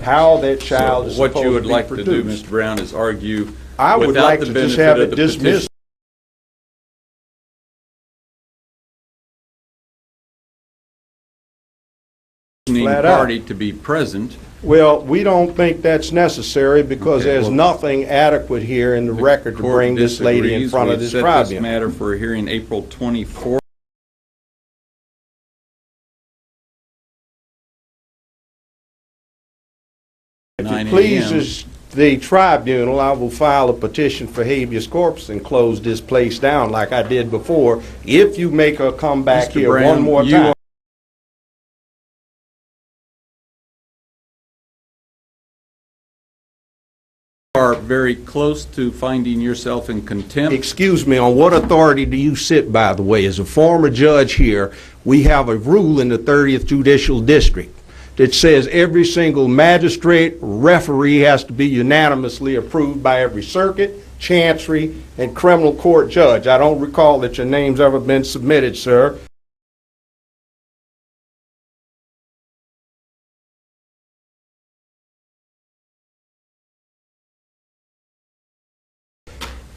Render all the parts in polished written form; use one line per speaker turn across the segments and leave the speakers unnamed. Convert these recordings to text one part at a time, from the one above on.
how that child is supposed to be produced.
What you would like to do, Mr. Brown, is argue
I would like to just have it dismissed.
Party to be present.
Well, we don't think that's necessary because there's nothing adequate here in the record to bring this lady in front of this tribunal.
This matter for a hearing April 24th.
If it pleases the tribunal, I will file a petition for habeas corpus and close this place down like I did before, if you make her come back here one more time.
Are very close to finding yourself in contempt.
Excuse me, on what authority do you sit, by the way? As a former judge here, we have a rule in the 30th Judicial District that says every single magistrate, referee has to be unanimously approved by every circuit, chancery, and criminal court judge. I don't recall that your name's ever been submitted, sir.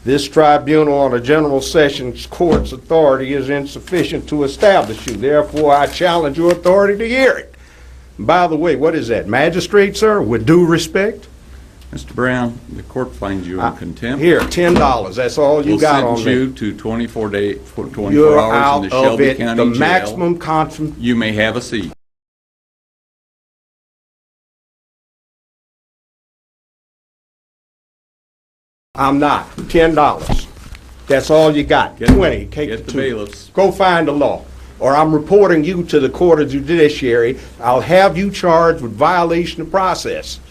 This tribunal on a general sessions court's authority is insufficient to establish you. Therefore, I challenge your authority to hear it. By the way, what is that, magistrate, sir? With due respect?
Mr. Brown, the court finds you in contempt.
Here, $10. That's all you got on me.
We'll sentence you to 24
You're
hours
out
in the Shelby
of
County
the
Jail.
Maximum contempt.
You may have a seat.
I'm not. $10. That's all you got. 20. Take
Get the
2.
bailiffs.
Go find the law. Or I'm reporting you to the Court of Judiciary. I'll have you charged with violation of process.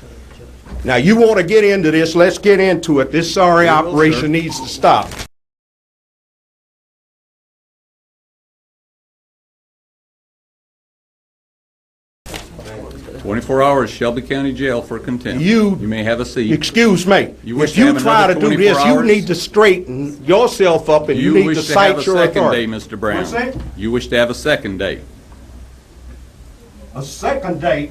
Now, you want to get into this, let's get into it. This sorry operation needs to stop.
"24 hours, Shelby County Jail for contempt.
You
may have a seat."
Excuse me.
If
you try to do this, you need to straighten yourself up and you need to cite your authority.
You wish to have a second day, Mr. Brown.
What's that?
You wish to have a second day.
A second day?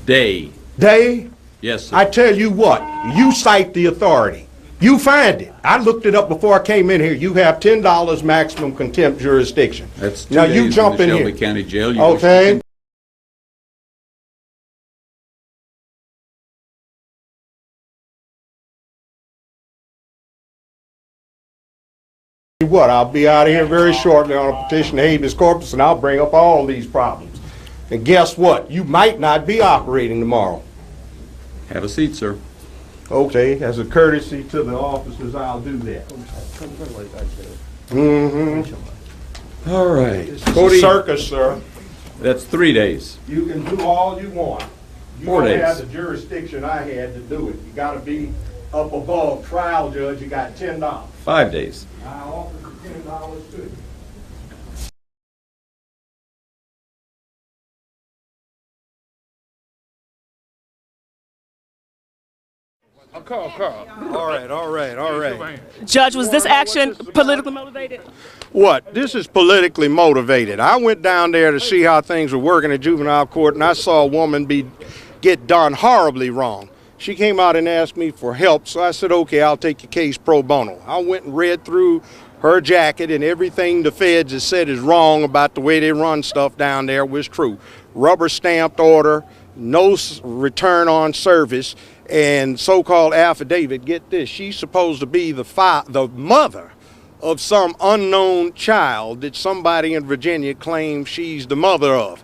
Day.
Day?
Yes, sir.
I tell you what, you cite the authority. You find it. I looked it up before I came in here. You have $10 maximum contempt jurisdiction.
That's 2
now
days
you jump
in
in
the Shelby
here.
County Jail.
Okay. 'What? I'll be out of here very shortly on a petition to habeas corpus, and I'll bring up all these problems. And guess what? You might not be operating tomorrow.
Have a seat, sir.
Okay, as a courtesy to the officers, I'll do that. Mm-hmm. All right. Go to circus, sir.
That's 3 days.
You can do all you want. You
4
don't
days.
have the jurisdiction I had to do it. You got to be up above trial judge. You got $10.
5 days.
I offer you $10 too.
Carl.
All right.
Judge, was this action politically motivated?
What? This is politically motivated. I went down there to see how things were working at juvenile court, and I saw a woman get done horribly wrong. She came out and asked me for help, so I said, okay, I'll take your case pro bono. I went and read through her jacket, and everything the feds has said is wrong about the way they run stuff down there was true. Rubber stamped order, no return on service, and so-called affidavit. Get this, she's supposed to be the mother of some unknown child that somebody in Virginia claims she's the mother of.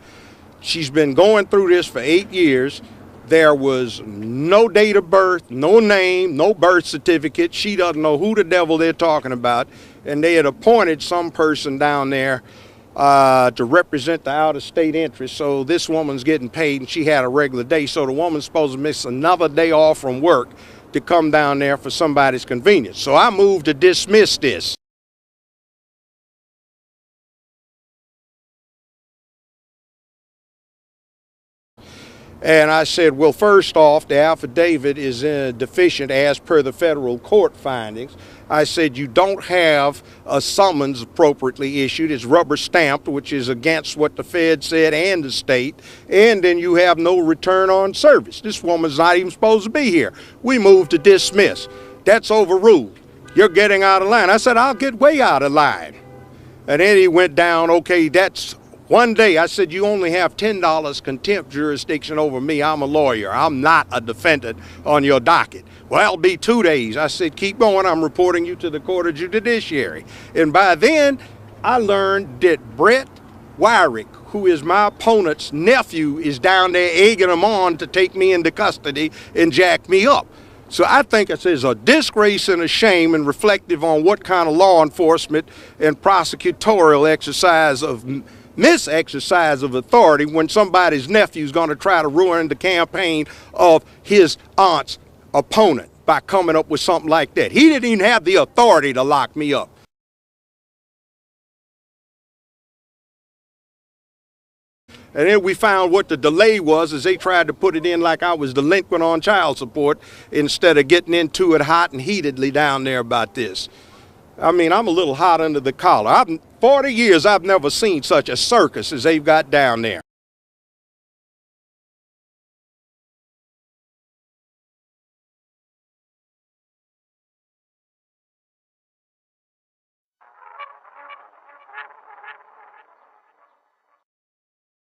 She's been going through this for 8 years. There was no date of birth, no name, no birth certificate. She doesn't know who the devil they're talking about. And they had appointed some person down there to represent the out-of-state interest. So this woman's getting paid, and she had a regular day. So the woman's supposed to miss another day off from work to come down there for somebody's convenience. So I moved to dismiss this. And I said, well, first off, the affidavit is deficient as per the federal court findings. I said, you don't have a summons appropriately issued. It's rubber stamped, which is against what the Fed said and the state. And then you have no return on service. This woman's not even supposed to be here. We moved to dismiss. That's overruled. You're getting out of line. I said, I'll get way out of line. And then he went down, okay, that's one day. I said, you only have $10 contempt jurisdiction over me. I'm a lawyer. I'm not a defendant on your docket. Well, it'll be 2 days. I said, keep going. I'm reporting you to the Court of Judiciary. And by then, I learned that Brett Wyrick, who is my opponent's nephew, is down there egging him on to take me into custody and jack me up. So I think it's a disgrace and a shame, and reflective on what kind of law enforcement and prosecutorial exercise of misexercise of authority when somebody's nephew's going to try to ruin the campaign of his aunt's opponent by coming up with something like that. He didn't even have the authority to lock me up. And then we found what the delay was, is they tried to put it in like I was delinquent on child support instead of getting into it hot and heatedly down there about this. I mean, I'm a little hot under the collar. 40 years, I've never seen such a circus as they've got down there.